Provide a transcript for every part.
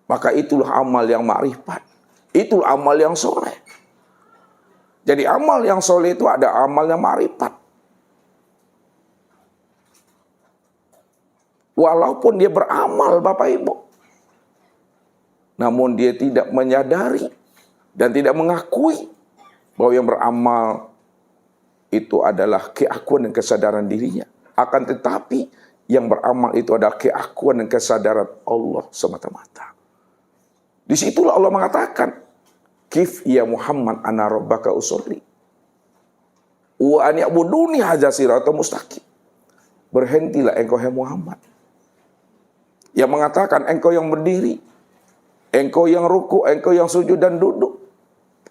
Maka itulah amal yang ma'rifat. Itulah amal yang soleh. Jadi amal yang soleh itu ada amal yang ma'rifat. Walaupun dia beramal Bapak Ibu, namun dia tidak menyadari dan tidak mengakui bahwa yang beramal itu adalah keakuan dan kesadaran dirinya. Akan tetapi yang beramal itu adalah keakuan dan kesadaran Allah semata-mata. Disitulah Allah mengatakan, Kif ya Muhammad ana rabbaka usolli wa an ya'buduni hadza siratun mustaqim. Berhentilah engkau hai Muhammad. Yang mengatakan engkau yang berdiri, engkau yang ruku, engkau yang sujud dan duduk.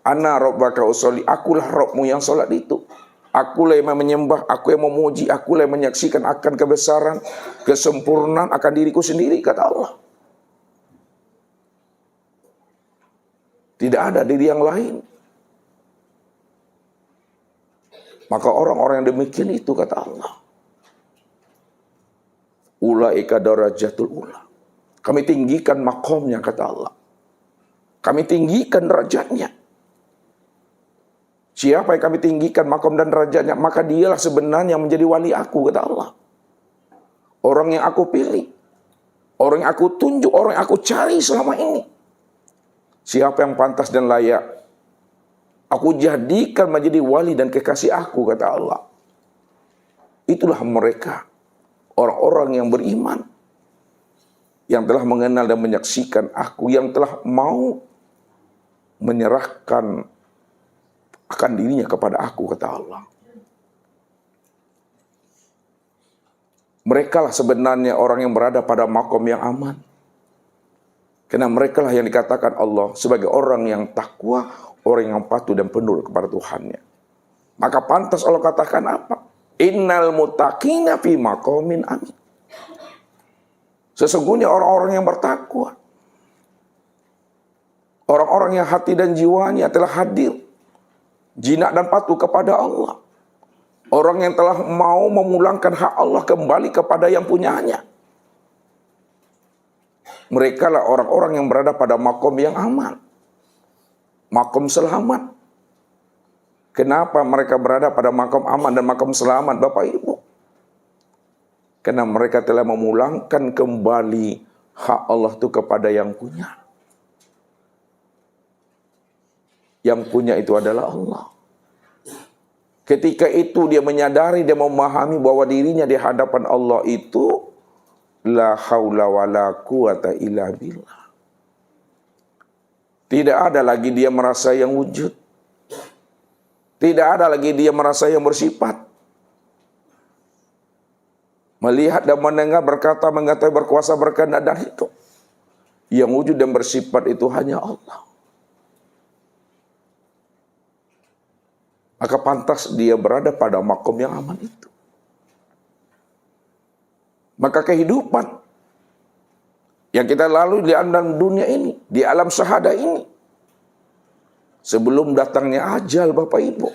Ana rabbaka usolli, akulah Rabbmu yang salat itu. Akulah yang menyembah, aku yang memuji, akulah yang menyaksikan akan kebesaran, kesempurnaan akan diriku sendiri, kata Allah. Tidak ada diri yang lain. Maka orang-orang yang demikian itu, kata Allah, ulaika darajatul ula. Kami tinggikan makomnya, kata Allah. Kami tinggikan derajatnya. Siapa yang kami tinggikan makom dan derajatnya, maka dialah sebenarnya yang menjadi wali aku, kata Allah. Orang yang aku pilih, orang yang aku tunjuk, orang yang aku cari selama ini. Siapa yang pantas dan layak, aku jadikan menjadi wali dan kekasih aku, kata Allah. Itulah mereka, orang-orang yang beriman, yang telah mengenal dan menyaksikan aku, yang telah mau menyerahkan akan dirinya kepada aku, kata Allah. Mereka lah sebenarnya orang yang berada pada makom yang aman. Karena mereka lah yang dikatakan Allah sebagai orang yang takwa, orang yang patuh dan penurut kepada Tuhannya. Maka pantas Allah katakan apa? Innal muttaqina fi maqamin amin. Sesungguhnya orang-orang yang bertakwa, orang-orang yang hati dan jiwanya telah hadir, jinak dan patuh kepada Allah. Orang yang telah mau memulangkan hak Allah kembali kepada yang punyanya. Mereka lah orang-orang yang berada pada makom yang aman, makom selamat. Kenapa mereka berada pada makom aman dan makom selamat, Bapak Ibu? Karena mereka telah memulangkan kembali hak Allah itu kepada yang punya. Yang punya itu adalah Allah. Ketika itu dia menyadari, dia memahami bahwa dirinya di hadapan Allah itu la haula wala quwata illa billah. Tidak ada lagi dia merasa yang wujud. Tidak ada lagi dia merasa yang bersifat. Melihat dan mendengar, berkata, mengetahui, berkuasa, berkehendak dan hidup. Yang wujud dan bersifat itu hanya Allah. Maka pantas dia berada pada makom yang aman itu. Maka kehidupan yang kita lalui di alam dunia ini, di alam syahada ini, sebelum datangnya ajal, Bapak Ibu,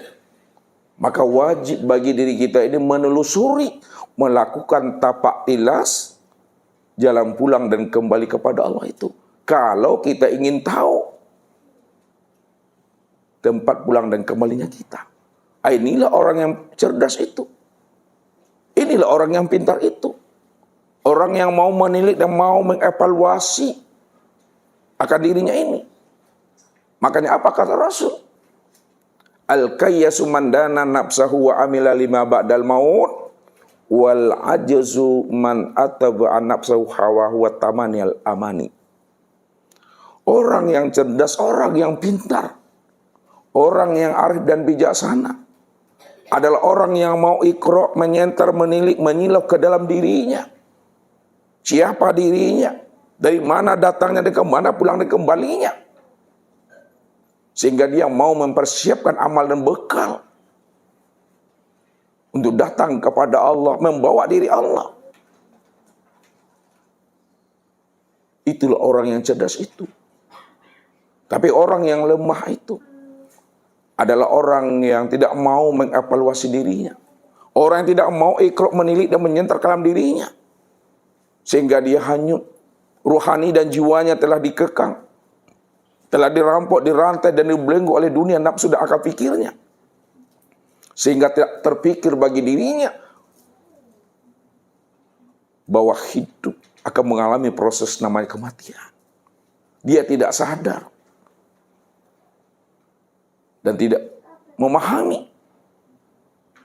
maka wajib bagi diri kita ini menelusuri, melakukan tapak tilas, jalan pulang dan kembali kepada Allah itu. Kalau kita ingin tahu tempat pulang dan kembalinya kita. Inilah orang yang cerdas itu. Inilah orang yang pintar itu. Orang yang mau menilik dan mau mengevaluasi akan dirinya ini. Makanya apa kata Rasul? Al-kayyasu man dana nafsahu wa amila lima ba'dal maut wal ajzu man ataba nafsahu hawahu wa tamaniyal amani. Orang yang cerdas, orang yang pintar, orang yang arif dan bijaksana adalah orang yang mau ikra, menyenter, menilik, menyilap ke dalam dirinya. Siapa dirinya? Dari mana datangnya dan kemana pulang dan kembalinya? Sehingga dia mau mempersiapkan amal dan bekal untuk datang kepada Allah, membawa diri Allah. Itulah orang yang cerdas itu. Tapi orang yang lemah itu adalah orang yang tidak mau mengevaluasi dirinya. Orang yang tidak mau ikrar, menilik dan menyentar ke dalam dirinya. Sehingga dia hanyut Ruhani dan jiwanya telah dikekang, telah dirampok, dirantai, dan dibelenggu oleh dunia nafsu dan akal pikirnya. Sehingga tidak terpikir bagi dirinya bahwa hidup akan mengalami proses namanya kematian. Dia tidak sadar dan tidak memahami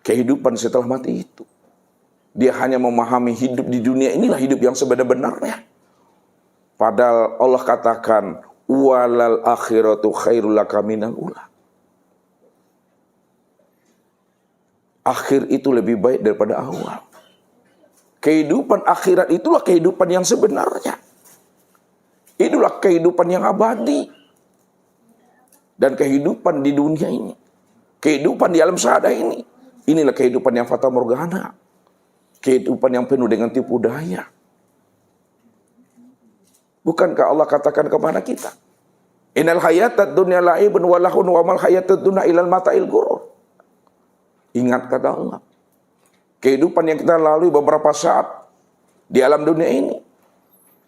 kehidupan setelah mati itu. Dia hanya memahami hidup di dunia inilah hidup yang sebenar-benarnya. Padahal Allah katakan, walal akhiratu khairul laka minal ula. Akhir itu lebih baik daripada awal. Kehidupan akhirat itulah kehidupan yang sebenarnya. Itulah kehidupan yang abadi. Dan kehidupan di dunia ini, kehidupan di alam sahadah ini, inilah kehidupan yang fata morgana. Kehidupan yang penuh dengan tipu daya. Bukankah Allah katakan kepada kita, innal hayatad dunya la'ibun wa lahun wa mal hayatad dunya ilal mata'il ghurur. Ingat kata Allah, kehidupan yang kita lalui beberapa saat di alam dunia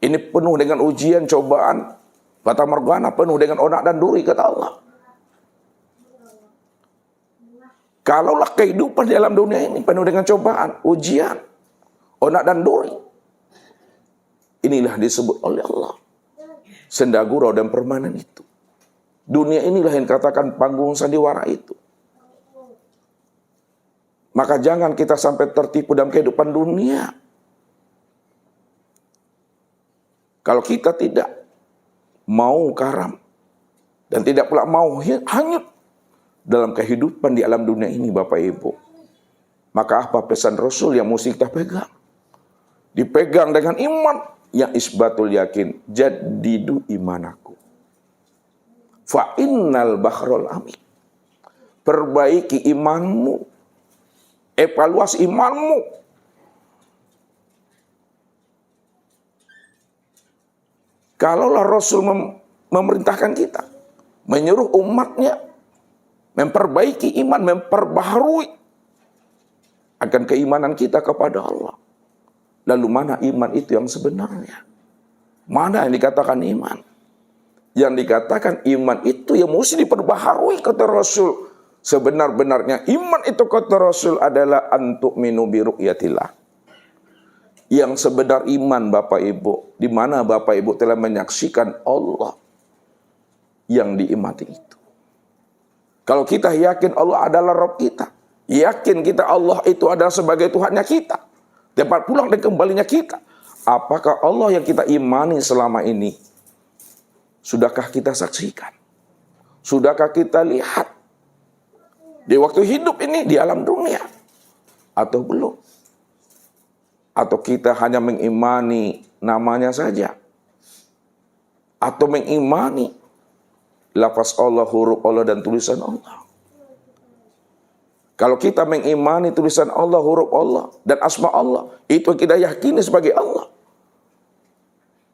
ini penuh dengan ujian, cobaan, fata morgana, penuh dengan onak dan duri, kata Allah. Kalaulah kehidupan di alam dunia ini penuh dengan cobaan, ujian, onak dan duri, inilah disebut oleh Allah senda gurau dan permanen itu. Dunia inilah yang katakan panggung sandiwara itu. Maka jangan kita sampai tertipu dalam kehidupan dunia. Kalau kita tidak mau karam dan tidak pula mau hanyut dalam kehidupan di alam dunia ini, Bapak Ibu, maka apa pesan Rasul yang mesti kita pegang? Dipegang dengan iman yang isbatul yakin, jadidu imanaku fa innal bahrul amik. Perbaiki imanmu, evaluasi imanmu. Kalaulah Rasul memerintahkan kita, menyuruh umatnya memperbaiki iman, memperbaharui akan keimanan kita kepada Allah. Lalu mana iman itu yang sebenarnya? Mana yang dikatakan iman? Yang dikatakan iman itu yang mesti diperbaharui, kata Rasul. Sebenar-benarnya iman itu, kata Rasul, adalah antu'minu bi ru'yatillah. Yang sebenar iman, Bapak Ibu, di mana Bapak Ibu telah menyaksikan Allah yang diimani itu. Kalau kita yakin Allah adalah Rabb kita, yakin kita Allah itu adalah sebagai Tuhannya kita, tempat pulang dan kembalinya kita, apakah Allah yang kita imani selama ini sudahkah kita saksikan? Sudahkah kita lihat di waktu hidup ini di alam dunia? Atau belum? Atau kita hanya mengimani namanya saja? Atau mengimani lafaz Allah, huruf Allah, dan tulisan Allah? Kalau kita mengimani tulisan Allah, huruf Allah, dan asma Allah, itu yang kita yakini sebagai Allah,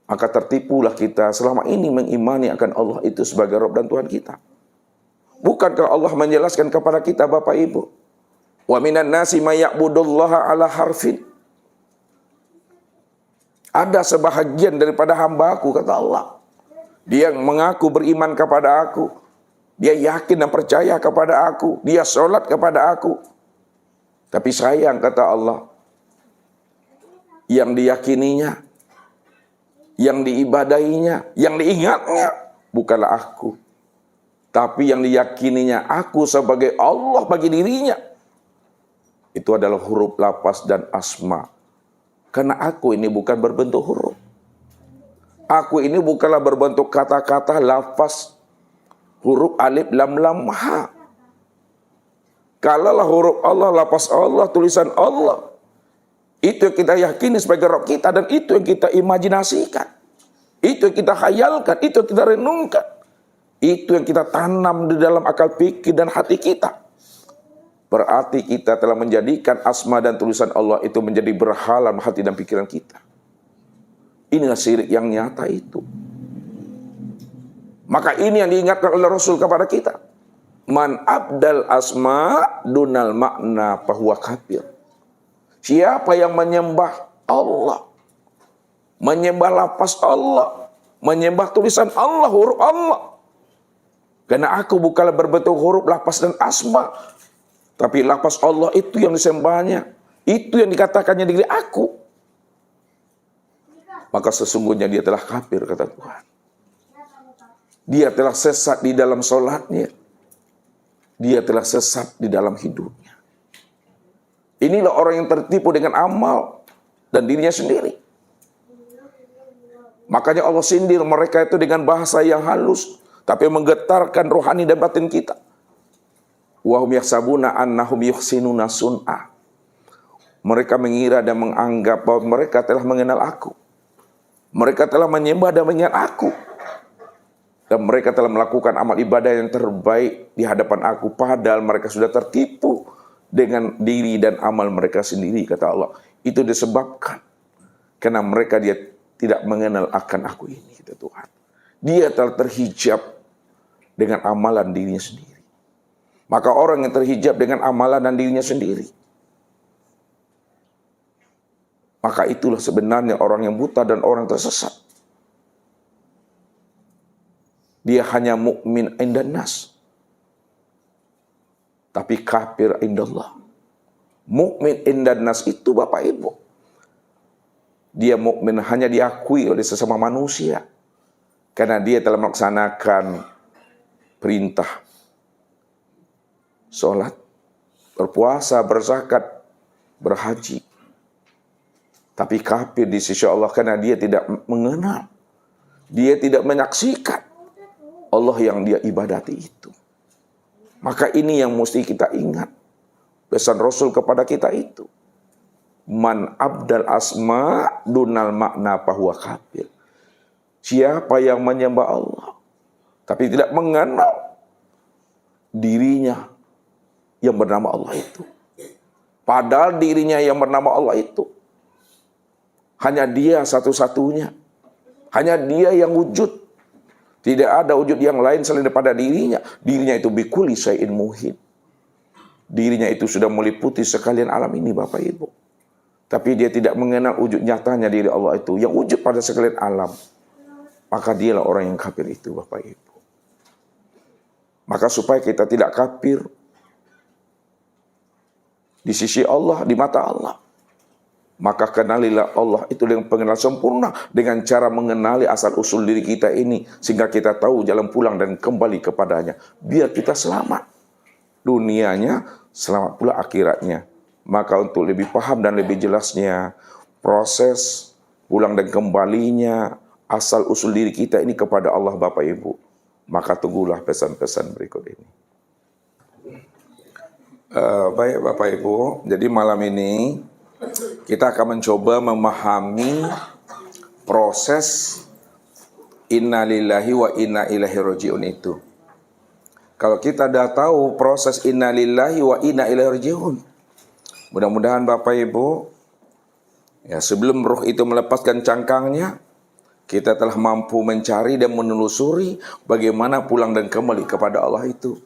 maka tertipulah kita selama ini mengimani akan Allah itu sebagai Rabb dan Tuhan kita. Bukankah Allah menjelaskan kepada kita, Bapak Ibu, wa minan nasi may ya'budullaha ala harfin. Ada sebahagian daripada hamba-Ku, kata Allah, dia yang mengaku beriman kepada Aku, dia yakin dan percaya kepada Aku, dia sholat kepada Aku, tapi sayang, kata Allah, yang diyakininya, yang diibadahinya, yang diingatnya bukanlah Aku, tapi yang diyakininya Aku sebagai Allah bagi dirinya. Itu adalah huruf, lafaz, dan asma. Karena Aku ini bukan berbentuk huruf. Aku ini bukanlah berbentuk kata-kata, lafaz, huruf alif, lam, lam, ha. Kalaulah huruf Allah, lafaz Allah, tulisan Allah, itu yang kita yakini sebagai Rabb kita, dan itu yang kita imajinasikan, itu yang kita khayalkan, itu yang kita renungkan, itu yang kita tanam di dalam akal pikir dan hati kita, berarti kita telah menjadikan asma dan tulisan Allah itu menjadi berhala hati dan pikiran kita. Inilah syirik yang nyata itu. Maka ini yang diingatkan oleh Rasul kepada kita. Man abdal asma dunal makna fahuwa kafir. Siapa yang menyembah Allah menyembah lafaz Allah, menyembah tulisan Allah, huruf Allah. Karena aku bukanlah berbentuk huruf, lafaz dan asma, tapi lafaz Allah itu yang disembahnya, itu yang dikatakannya diri aku. Maka sesungguhnya dia telah kafir, kata Tuhan. Dia telah sesat di dalam sholatnya. Dia telah sesat di dalam hidupnya. Inilah orang yang tertipu dengan amal dan dirinya sendiri. Makanya Allah sindir mereka itu dengan bahasa yang halus, tapi menggetarkan rohani dan batin kita. Wa hum yahsabuna annahum yuhsinuna sun'a. Mereka mengira dan menganggap bahwa mereka telah mengenal aku. Mereka telah menyembah dan mengingat aku. Dan mereka telah melakukan amal ibadah yang terbaik di hadapan aku. Padahal mereka sudah tertipu dengan diri dan amal mereka sendiri, kata Allah. Itu disebabkan karena mereka dia tidak mengenal akan aku ini, kata Tuhan. Dia telah terhijab dengan amalan dirinya sendiri. Maka orang yang terhijab dengan amalan dan dirinya sendiri, maka itulah sebenarnya orang yang buta dan orang tersesat. Dia hanya mukmin indan nas, tapi kafir indallah. Mukmin indan nas itu Bapak Ibu, dia mukmin hanya diakui oleh sesama manusia karena dia telah melaksanakan perintah sholat, berpuasa, berzakat, berhaji. Tapi kafir di sisi Allah karena dia tidak mengenal, dia tidak menyaksikan Allah yang dia ibadati itu. Maka ini yang mesti kita ingat. Pesan Rasul kepada kita itu, man abdal asma dunal makna fahuwa kafir. Siapa yang menyembah Allah tapi tidak mengenal dirinya yang bernama Allah itu, padahal dirinya yang bernama Allah itu hanya dia satu-satunya, hanya dia yang wujud. Tidak ada wujud yang lain selain daripada dirinya. Dirinya itu bikulli syai'in muhit. Dirinya itu sudah meliputi sekalian alam ini, Bapak Ibu. Tapi dia tidak mengenal wujud nyatanya diri Allah itu, yang wujud pada sekalian alam. Maka dialah orang yang kafir itu, Bapak Ibu. Maka supaya kita tidak kafir di sisi Allah, di mata Allah, maka kenalilah Allah itu dengan pengenalan sempurna, dengan cara mengenali asal-usul diri kita ini, sehingga kita tahu jalan pulang dan kembali kepadanya. Biar kita selamat dunianya, selamat pula akhiratnya. Maka untuk lebih paham dan lebih jelasnya proses pulang dan kembalinya asal-usul diri kita ini kepada Allah, Bapak Ibu, maka tunggulah pesan-pesan berikut ini. Baik Bapak Ibu, jadi malam ini kita akan mencoba memahami proses inna lillahi wa inna ilaihi raji'un itu. Kalau kita dah tahu proses inna lillahi wa inna ilaihi raji'un, mudah-mudahan Bapak Ibu, ya, sebelum roh itu melepaskan cangkangnya, kita telah mampu mencari dan menelusuri bagaimana pulang dan kembali kepada Allah itu.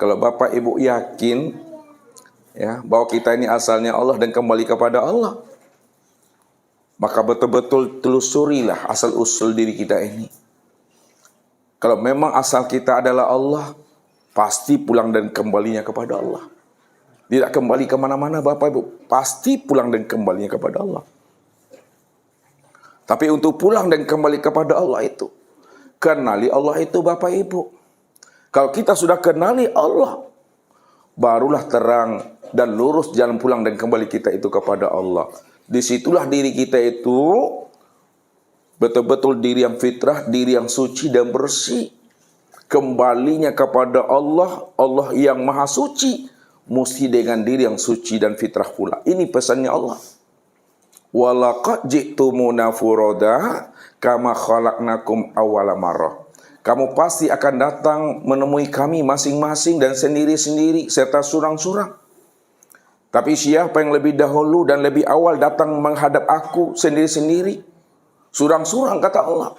Kalau Bapak Ibu yakin ya, bahwa kita ini asalnya Allah dan kembali kepada Allah, maka betul-betul telusurilah asal-usul diri kita ini. Kalau memang asal kita adalah Allah, pasti pulang dan kembalinya kepada Allah. Tidak kembali kemana-mana Bapak Ibu, pasti pulang dan kembalinya kepada Allah. Tapi untuk pulang dan kembali kepada Allah itu, kenali Allah itu Bapak Ibu. Kalau kita sudah kenali Allah, barulah terang dan lurus jalan pulang dan kembali kita itu kepada Allah. Disitulah diri kita itu betul-betul diri yang fitrah, diri yang suci dan bersih. Kembalinya kepada Allah, Allah yang maha suci, mesti dengan diri yang suci dan fitrah pula. Ini pesannya Allah. Walaqad ji'tumuna furoda kama khalaqnakum awwala marrah. Kamu pasti akan datang menemui kami masing-masing dan sendiri-sendiri serta surang-surang. Tapi siapa yang lebih dahulu dan lebih awal datang menghadap aku sendiri-sendiri, surang-surang, kata Allah,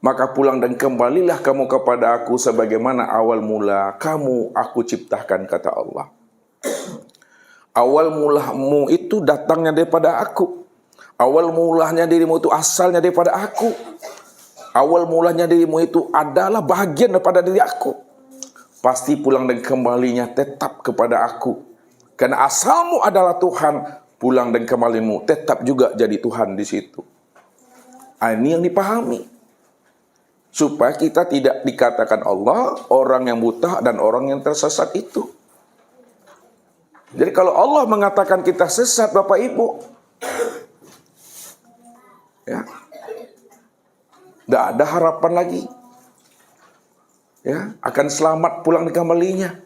maka pulang dan kembalilah kamu kepada aku sebagaimana awal mula kamu aku ciptakan, kata Allah. Awal mulamu itu datangnya daripada aku. Awal mulanya dirimu itu asalnya daripada aku. Awal mulanya dirimu itu adalah bahagian daripada diri aku. Pasti pulang dan kembalinya tetap kepada aku. Karena asalmu adalah Tuhan, pulang dan kembalimu tetap juga jadi Tuhan di situ. Ini yang dipahami. Supaya kita tidak dikatakan Allah, orang yang buta dan orang yang tersesat itu. Jadi kalau Allah mengatakan kita sesat, Bapak Ibu, ya, tidak ada harapan lagi. Ya, akan selamat pulang dan kembalinya.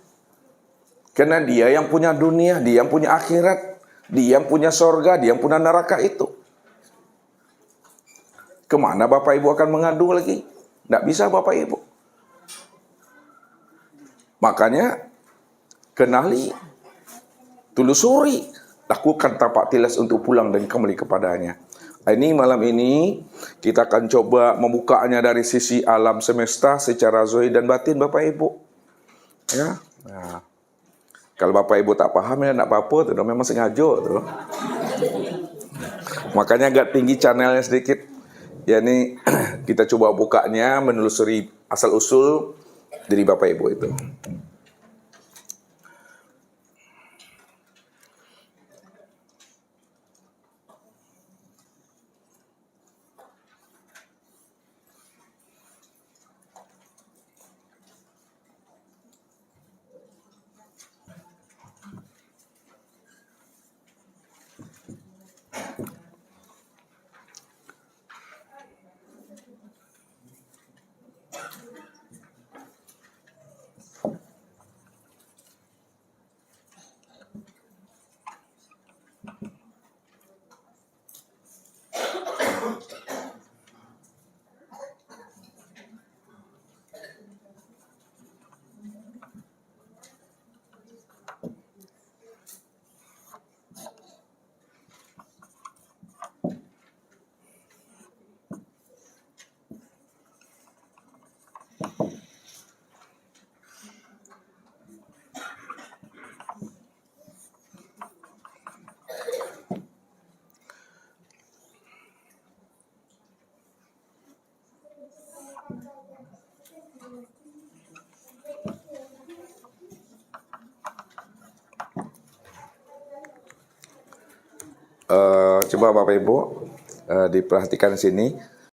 Karena dia yang punya dunia, dia yang punya akhirat, dia yang punya sorga, dia yang punya neraka itu. Kemana Bapak Ibu akan mengadu lagi? Tidak bisa Bapak Ibu. Makanya, kenali, telusuri, lakukan tapak tilas untuk pulang dan kembali kepadanya. Ini malam ini kita akan coba membukanya dari sisi alam semesta secara zahir dan batin Bapak Ibu. Ya. Nah, kalau Bapak Ibu tak paham ya enggak apa-apa tuh, memang sengaja tuh. Makanya agak tinggi channelnya sedikit. Ya ini kita coba bukanya menelusuri asal usul dari Bapak Ibu itu. Coba Bapak Ibu diperhatikan sini.